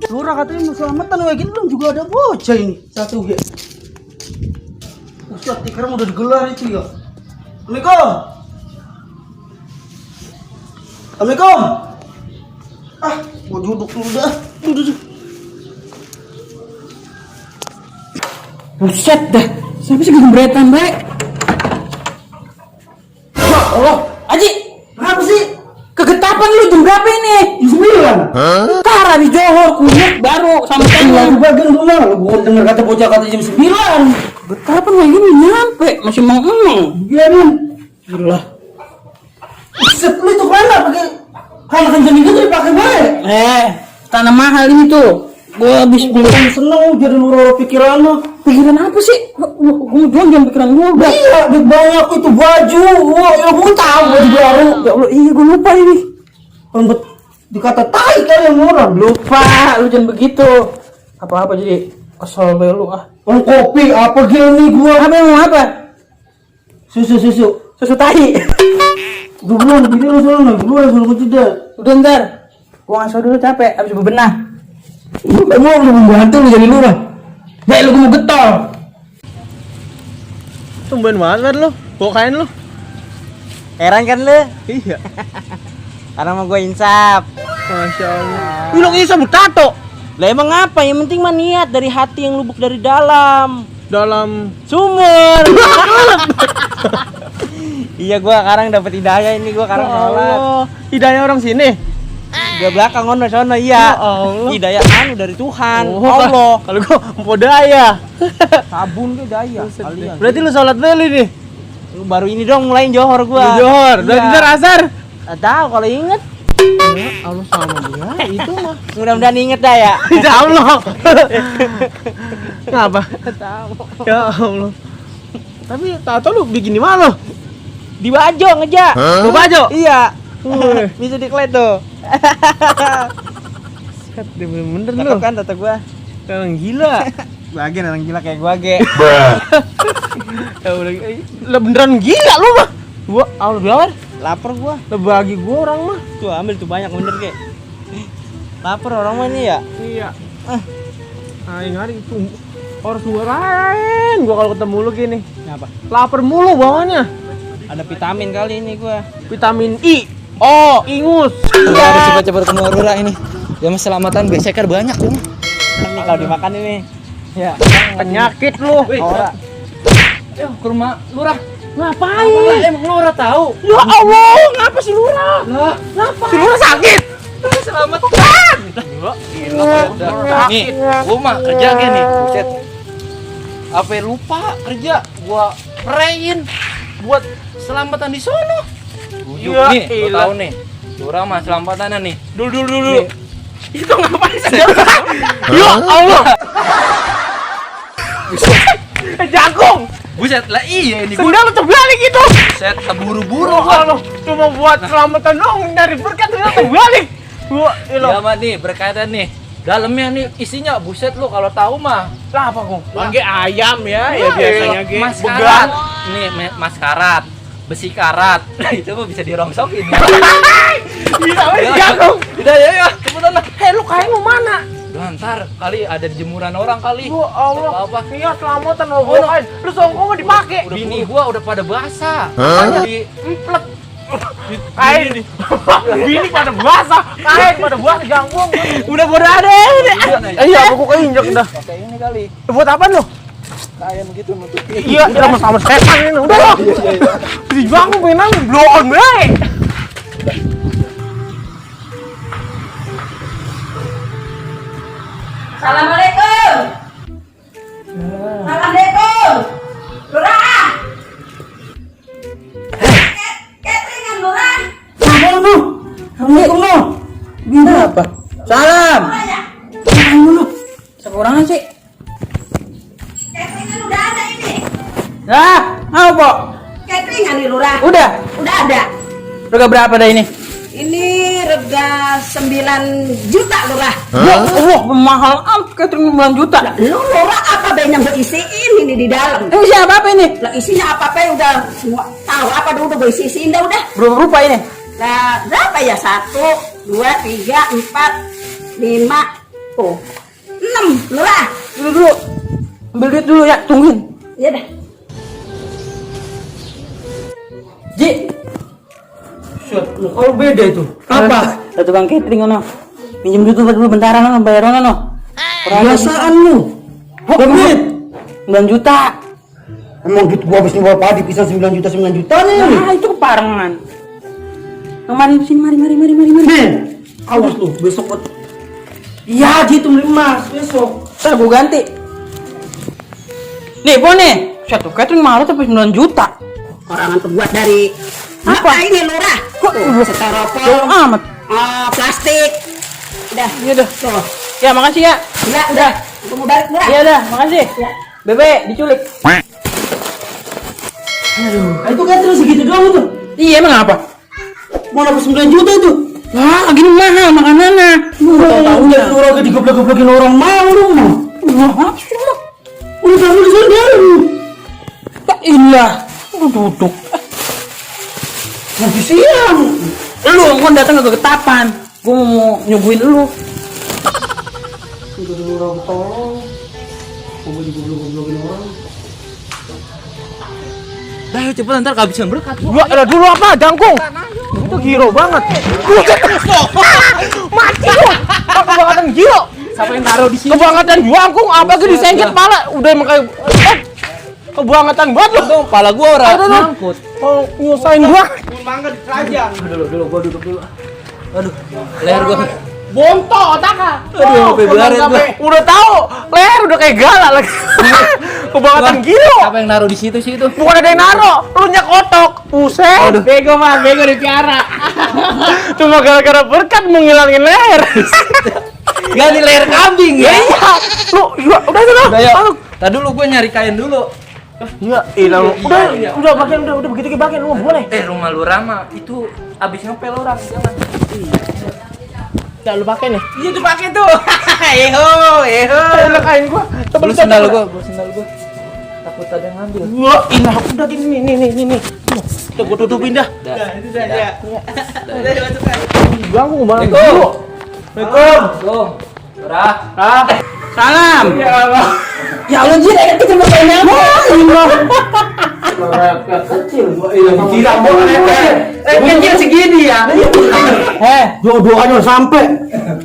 Lurah katanya mau selamatan, gini belum juga ada bocah ini satu ya. Ustaz, sekarang udah digelar itu ya. Assalamualaikum. Assalamualaikum. Ah, gua duduk dulu dah. Duduk. Buset dah, siapa sih gembretan baik? Ya Allah, Aji, Kenapa sih? kegetapan lu jam berapa ini? Jam 9. Tara di Johor, kunyit baru sama Lagu tengah. bagian rumah, gua dengar kata bocah kata jam 9. Getapan kayak gini nyampe, masih mau Biarin. Gila. Set lu itu mana pakai hal kencang gitu dipakai baik. Tanah mahal ini tuh. Gua habis beli. Bukan seneng jadi lurah pikiran lu. Pikiran apa sih? Gua jangan pikiran gua. Iya, duit banyak itu baju. Wah, ya gua tahu baju baru. Ya Allah, iya gua lupa ini. Pembet dikata tai kali yang orang. Lupa, lu jangan begitu. Apa-apa jadi kesel be lu ah. Kopi apa gini gua? Apa mau apa? Susu. Susu tahi. Gua belum bini lu sono, gua suruh kecida. Udah ntar. Gua ngasih dulu capek, habis bebenah. Lu mau membantu lu jadi lurah. Baik lu mau getol. Tumben banget lu, bawa kain lu. Heran kan lu? Iya. Karena mau gue insaf. Masya Allah. Lu ngisap tato Lah emang apa? Yang penting mah niat dari hati yang lubuk dari dalam dalam sumur. Iya, gua sekarang dapat hidayah ini, gua sekarang sholat. Allah. Hidayah orang sini. Gua belakang ono sono iya. Ya Allah. Hidayah anu dari Tuhan. Oh, Allah. Kalau gua mau daya. Sabun ke daya kalian. Berarti lu sholat dulu nih. Lu baru ini dong mulain Johor gua. Johor, Iya. berarti ntar asar. Tahu kalau inget. Ya Allah sama dia. Itu mah. Mudah-mudahan inget dah ya. Insya Allah. Ngapa? Tahu. Ya Allah. Tapi tato lu bikin di mana? Di Bajo ngeja. Di Bajo? Iya. Wih. Bisa diklet tuh. Set, dia bener-bener lu. Cakep kan tato gua? Orang gila. Bagian orang gila kayak gua ge. Ya udah, lah beneran gila lu mah. Gua Allah biar. Lapar gua. Lah bagi gua orang mah. Tuh ambil tuh banyak bener ge. Lapar orang mah ini ya. Iya. Aing hari itu harus suarain gua kalau ketemu lu gini. Apa? Lapar mulu bawahnya. Ada vitamin kali ini gua. Vitamin I. Oh, ingus. Udah harus cepat-cepat ketemu Aurora ini. Ya mas selamatan beseker banyak tuh. Ini kalau dimakan ini. Ya. Penyakit lu. Ora. Ayo ke rumah lurah. Ngapain? Emang lurah tahu? Ya Allah, ngapa sih lurah? Lah, Si lurah sakit. selamatan. Nih, gua mah kerja gini, buset. Apa lupa kerja? Gua prein buat selamatan di sono. Bujuk Ya, nih, gua ilah. tahu nih. Lurah mah selamatannya nih. Dulu. Nih. Itu ngapain sih? Ya Allah. Jagung. Buset, lah iya ini gua. Sendal lu terbalik itu. Buset, keburu-buru. Allah, cuma buat selamatan dong dari berkat ternyata terbalik. Gua Ya mah nih, berkaitan nih. Dalamnya nih isinya buset lu kalau tahu mah. lah apa kok? Bangke ayam ya, ya Wah, biasanya ge. mas karat. Nih, mas karat. Besi karat. Nah, itu mah bisa dirongsokin. Bisa weh jagung. Udah ya, cepetan lah. Hei, lu kain lu mana? Udah, ntar kali ada di jemuran orang kali. Ya Allah, Apa? iya selamatan lo gua kain. Lu songkong mah dipake. Bini gua udah pada basah. Makanya di Emplek. Kain. Bini pada basah, kain pada basah jagung. Udah bodoh ada ini. Iya, aku keinjek dah. pakai ini kali. Buat apa lu? Kain gitu nutupi. Iya, sama setan ini. Udah lo. Di bangun pengen blow on bae. Assalamualaikum. Assalamualaikum. Lurah. Cateringan lurah. Salam lu. Assalamualaikum lu. Gini Apa? Salam. Lurahnya. lu. Sekurangan sih. Cateringan udah ada ini. Nah, apa? Cateringan nih lurah. Udah. Udah ada. Harga berapa dah ini? Ini rega 9 juta lurah. Ya Allah, mahal amat catering 9 juta. Lu lurah apa be yang berisiin? ini di dalam. Ini siapa apa ini? Lah isinya apa udah semua tahu apa dulu gue isiin dah udah. Berapa rupa ini? Nah, berapa ya? 1, 2, 3, 4, 5, tuh 6, Lurah. Dulu. Ambil duit dulu ya, tungguin. Iya dah. Ji. Kalau beda itu. Apa? Ada tukang catering ono. Pinjam duit dulu bentaran ono, bayar ono. Biasaan lu. Duit 9 juta. Emang gitu gua habis nyewa padi bisa 9 juta nih. Nah, itu keparengan. Mari sini, mari. Men, awas lu besok buat. Iya, gitu beli emas besok. Ntar gua ganti. Nih, nih. Satu catering mahal tapi 9 juta. Orang terbuat dari apa ini, Lurah? Styrofoam. Jauh amat. Plastik. Udah. Iya dah. Tuh. Ya, makasih ya. Udah. Aku mau balik, Lurah. Iya dah, makasih. Ya. Bebe, diculik. Nah, itu kan terus segitu doang itu. Iya, emang apa? Mau nabung 9 juta itu. Wah, lagi mahal makanannya. Tahu dari orang digoblok-goblokin orang mau lu. Wah, Udah tahu di sana dia. ya ilah. Duduk. Nanti siang. Lu kan datang ke ketapan. Gua mau nyuguhin lu. Udah dulu orang tolong. Gua digoblok-goblokin orang. Dah cepet ntar kehabisan berkat. Gua ada dulu apa? Jangkung. Itu giro banget. Mati gua. Kebangetan giro. Siapa yang taruh di sini? Kebangetan jangkung apa gitu disengket pala. Udah emang kayak kebangetan banget lu. Dong, pala gua ora nyangkut. Mau nyusahin gua. Dulu gua duduk dulu. Aduh, leher gua. Bontot otaknya. Aduh, sampai belaret gua. Udah tahu, leher udah kayak galak lagi. Kebangetan giro. Siapa yang naruh di situ sih itu? Bukan ada yang naro, lu nyekotok. Buset, bego mah, bego dipiara. Cuma gara-gara berkat mau ngilangin leher. Ganti leher kambing ya. Iya, lu udah sana. Udah ya. Tadi dulu gua nyari kain dulu. Iya, hilang. Udah pakai udah begitu pakai lu boleh. Rumah lu Rama itu abis ngepel orang, jangan. Udah lu pakai nih. Iya tuh pakai tuh. Eho. Udah kain gua. Coba Lu lu sendal gua. Takut ada yang ngambil. Wah, ilah udah nih. Udah gua tutupin dah. Itu saja. Udah dimasukkan. Ganggu banget. Assalamualaikum. Rah. Salam. Ya Allah. Ya Allah, Ji, kita mau tanya apa? Kecil gua kira mau Kecil segini ya. Dua-duanya sampai.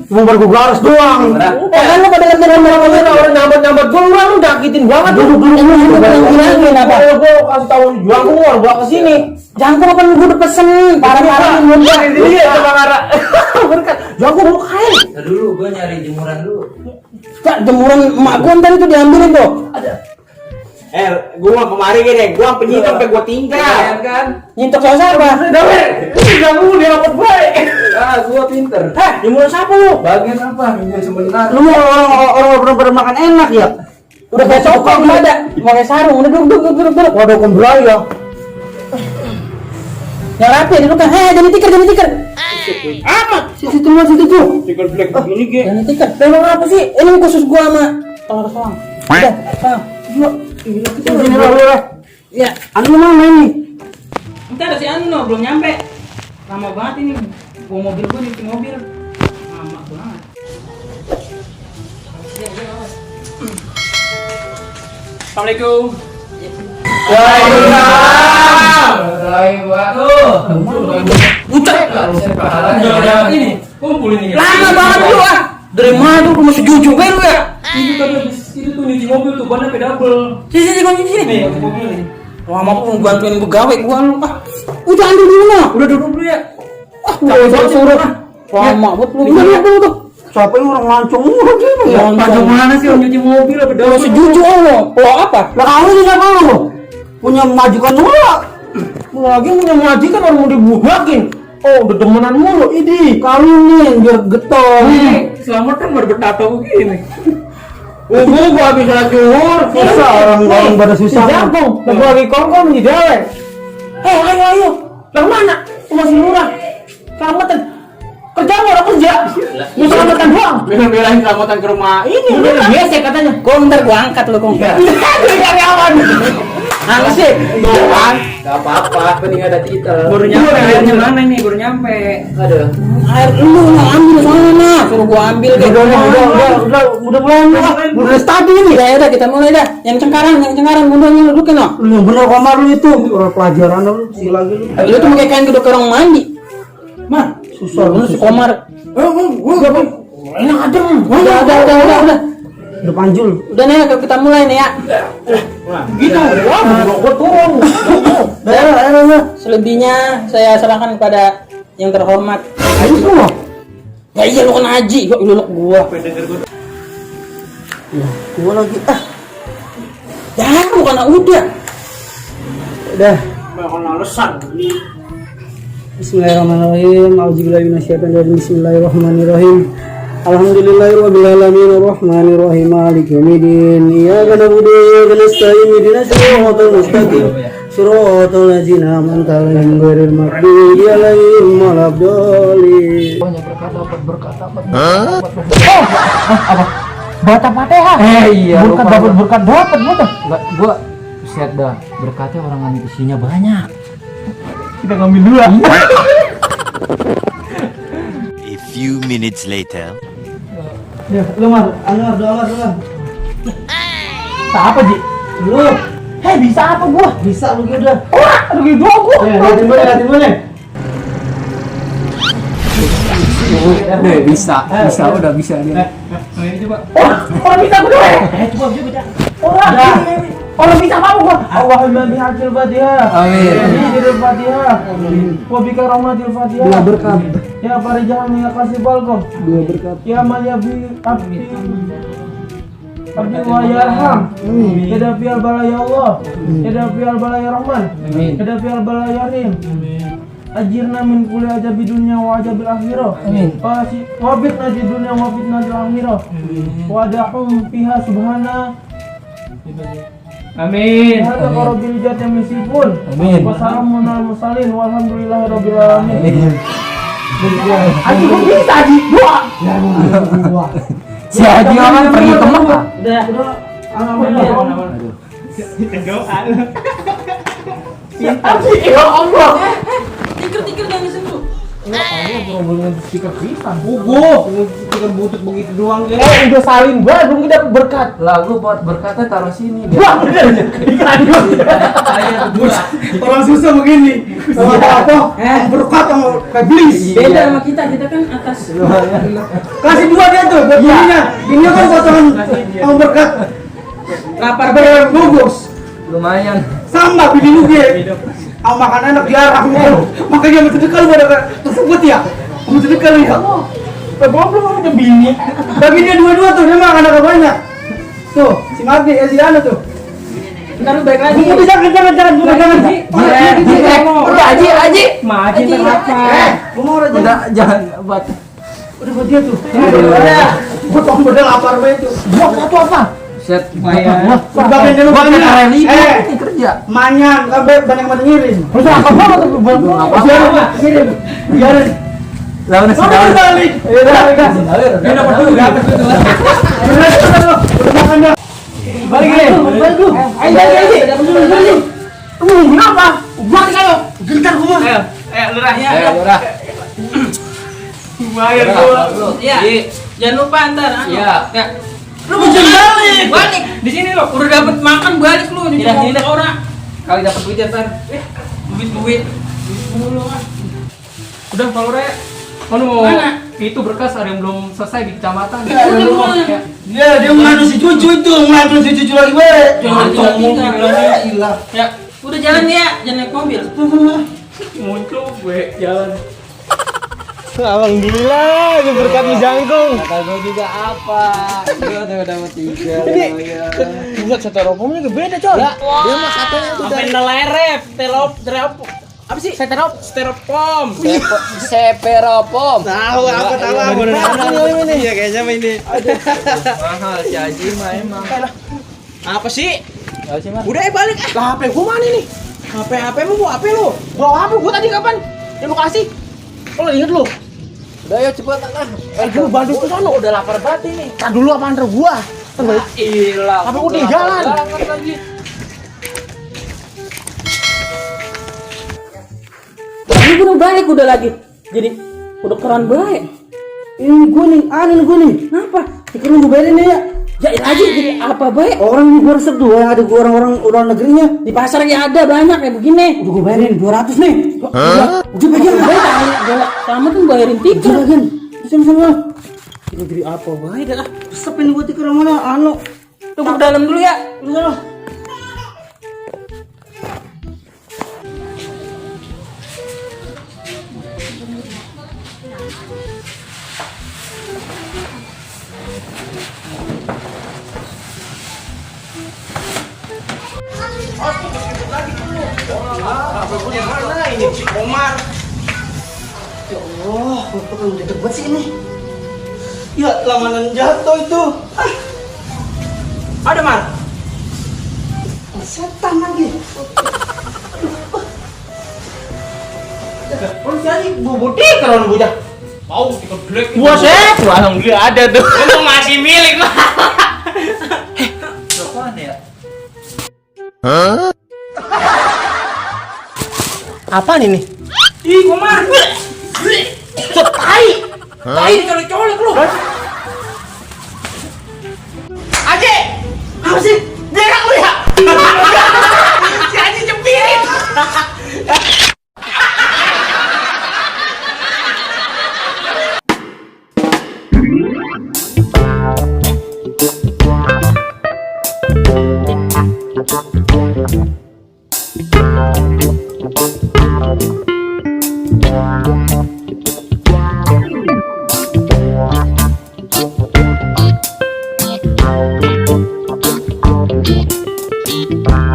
Cuma baru gua garas doang. Kan lu pada latihan Orang nyambat gua lu nyakitin banget. Duduk ngilangin apa? Gua kasih tahu jangkung gua kesini. Jangkung apa gua udah pesen? Parah-parah muda. Iya, coba ngara. Berkat. Jangkung lu kain. Nah, dulu gua nyari jemuran dulu. Kak, jemuran emak gua ntar itu diambilin tuh. Gua kemarin gini, gua penyidik sampai gua tinggal. Kan? Nyintok soal siapa? Jangkung dia dapat baik. Gua pinter. Jemuran siapa lu? Bagian apa? Minyak sebentar. Lu mau orang bener makan enak ya? Udah kayak cokok nggak ada. Pakai sarung, udah duduk. Waduh kembali ya. Yang rapi, duduk kan. Jadi tikar. Amat. Situ tuh. Tinggal black begini ge. Jadi tikar. Memang apa sih? Ini khusus gua sama tolong. Udah, tolong. Sini lu. Ya. Anu mana ini? Entar si Anu belum nyampe. Lama banget ini. Gua mobil gua di mobil. Lama banget. Assalamualaikum. Ini kumpul ini. Lama banget lu ah. Dari mana tuh masih jujur gue lu ya? Itu tadi habis itu tuh nyuci mobil tuh bannya double. Sini kunci sini. Nih, nyuci mobil nih. Lama pun bantuin pegawai gua lu ah. Udah ambil dulu mah. Udah duduk dulu ya. Ah, udah suruh. Lama buat lu. Ini dulu tuh. Siapa yang orang lancung mulu gini ya? Macam mana sih orang nyuci mobil apa double? Masih jujur lu. Lo apa? Lah kamu juga lu. Punya majikan mulu. Lagi punya majikan orang mau dibuahin. Oh, udah demenan mulu ini. Kawinin biar getol. Selamat kan baru bertato begini. Gua habis lacur. Susah orang pada susah. Jangkung. Gua lagi kongkong di jalan. Ayo. Yang mana? Masih murah. Selamatan. Kerjaan orang kerja. Mau selamatan doang. Bela-belain selamatan ke rumah ini. Udah biasa katanya. Kong ntar gua angkat lo Kong. Karyawan. Nangis sih. Doang. Gak apa-apa, penting ada titel. Baru nyampe, airnya mana ini? Baru nyampe. Aduh. Air lu nggak ambil mana? Suruh gua ambil deh. Udah mulai. Udah tadi ini. Udah kita mulai dah. Yang cengkaran mundurnya lu dudukin no. Lu bener kamar lu itu. Orang pelajaran lu sih lagi lu. Lu tuh pakai kain kedok orang mandi. Mah, susah Lu si Komar. Enak aja. Udah. Udah panjul. Udah nih kita mulai nih ya. Gitu. Wah, gua turun. Dah. Selebihnya saya serahkan kepada yang terhormat. Ayo semua. Ya iya lu kan haji, kok lu gua. Gua lagi Ya bukan udah. udah. Bakal alasan. Bismillahirrahmanirrahim. Auzubillahi minasyaitonirrajim. Bismillahirrahmanirrahim. Alhamdulillahirabbil alamin arrahmanirrahim maliki yaumiddin. Iyyaka na'budu wa iyyaka nasta'in ihdinas siratal mustaqim. Siratal ladzina an'amta 'alaihim ghairil maghdubi 'alaihim waladdallin. Baca Fatihah. Iya. Berkat dapat. Enggak, gua set dah. Berkatnya orang ngambil isinya banyak. Kita ngambil dulu lah. A few minutes later. Ya, lu Mar, doa. Bisa apa, Ji? Lu Bisa apa gua? bisa lu udah. Wah, rugi dua gua. Liatin boleh. Bisa udah bisa dia. Ini coba. Orang bisa gua deh. Orang bisa apa gua? Allahumma bihaqil Fatihah. Amin. Bihaqil Fatihah. Wa bika rahmatil Fatihah. Dua berkat. Ya farijahan ya kasih balkom. Dua berkat. Ya man ya bi abdi wa yarham. Ya dafi al balaya Allah. Ya dafi al balaya Rahman. Ya dafi al balaya Rahim. Ajirna min kulli ajabi dunya wa ajabil akhirah. Wa fitna di dunya wa fitna di akhirah. Wa dahum fiha subhana. Amin. Hadza rabbil jannati misifun. Amin. Wa salamun alal mursalin walhamdulillahi rabbil alamin. Aji kok bisa Aji? Dua. Si Haji orang pergi ke Mekah. Udah. Alhamdulillah. Doa. Ya Allah. Tikir jangan disentuh. Problem speaker pisan. Bukan butut begitu doang ya. Udah salin gua belum kita berkat. Lah gua buat berkatnya taruh sini dia. Wah, bener aja. Orang susah begini. Sama apa? Berkat sama iblis. Beda sama kita kan atas. Kasih dua dia tuh buat bininya. Bininya kan potongan sama berkat. Lapar Bungkus. Lumayan. Sama bini lu dia. Makan enak diarang mulu. Makanya betul dekal pada tersebut ya. Betul dekal ya. Gua belum punya bini. Bagi dia dua-dua tuh, dia makan anak banyak. Tuh, si Mardi, si Anu tuh. Ntar lu balik lagi. Jangan, jangan. Udah Haji. Maji apa? Gua mau aja. Udah jangan buat. Udah buat dia tuh. Udah. Gua tong model lapar banget tuh. Buat satu apa? Set. Udah bagian dulu Gua bagian. kena libur kerja. Manyan, sampai banyak banget ngirim. Terus apa gua tuh buat Ngirim. Biarin. Lah udah Kamu sedang. balik. Udah. Ini dapat dulu. Udah makan dah. balik deh. Ayo. Kenapa? Buat kayo. Gentar gua. Ayo lurahnya. Ayo, udah. Lumayan gua. Iya. Jangan lupa ntar. Iya. Ya. Lu mau balik. Balik. Di sini lo. Udah dapat makan balik lu. Ini Tidak, cuma tidak. orang. Kali dapat duit ya ntar. Duit. Mulu kan. Udah kalau Re. Mana? Itu berkas ada yang belum selesai di kecamatan. Udah. Ya, dia ngadu si cucu itu, ngadu si cucu lagi we. Jangan tinggal-tinggal. Ilah. Ya, Udah jalan ya, jangan naik mobil. muncul gue jalan. Alhamdulillah, ini berkat di jangkung. Kata gua juga apa? Gua udah dapat 3. Ini buat styrofoamnya juga beda, coy. Dia mah katanya tuh dari lerep, terop. Apa sih? Styrofoam. Seperopom. Tahu ini. Ya kayaknya ini. Mahal si Haji mah emang. Apa sih? Tahu sih, Mas. Udah balik. Lah HP gua mana nih? HP mu mau HP lu? Bawa HP gua tadi kapan? Yang lu kasih? Oh, inget lu? Udah ayo cepet lah. Gue bantu ke sana. Udah lapar banget ini. Kan dulu apa antar gua? Hilang. Tapi udah jalan. Lagi. Ini gue udah balik udah lagi. Jadi udah keren baik. Ini gue nih, aneh gue nih. Kenapa? Sekarang gue bayarin ya. Ya aja jadi apa baik? Orang di resep tuh yang ada orang negerinya. Di pasar ya ada banyak kayak begini. Udah gue bayarin 200 nih. Udah bagian. Sama tuh bayarin Udah tiga. bagian. Sama-sama. Ini jadi apa baik dah. Resep ini gue tikar mana? Anu. Tunggu ke dalam dulu ya. Udah. Mana ini si Omar? Ya Allah, kok kan udah debat sih ini? Ya, langganan jatuh itu. Ada Mar. Setan lagi. Polisi aja bobo tikar orang bocah. Mau tikar black. Gua set. Alhamdulillah ada tuh. Untung masih milik mah. Apaan ya? Apaan ini? Ih, Komar. Tai. Tai dicolek-colek lu. Aje. Apa sih? Berak lu ya? Si Aji cepirin.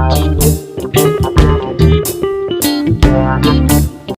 you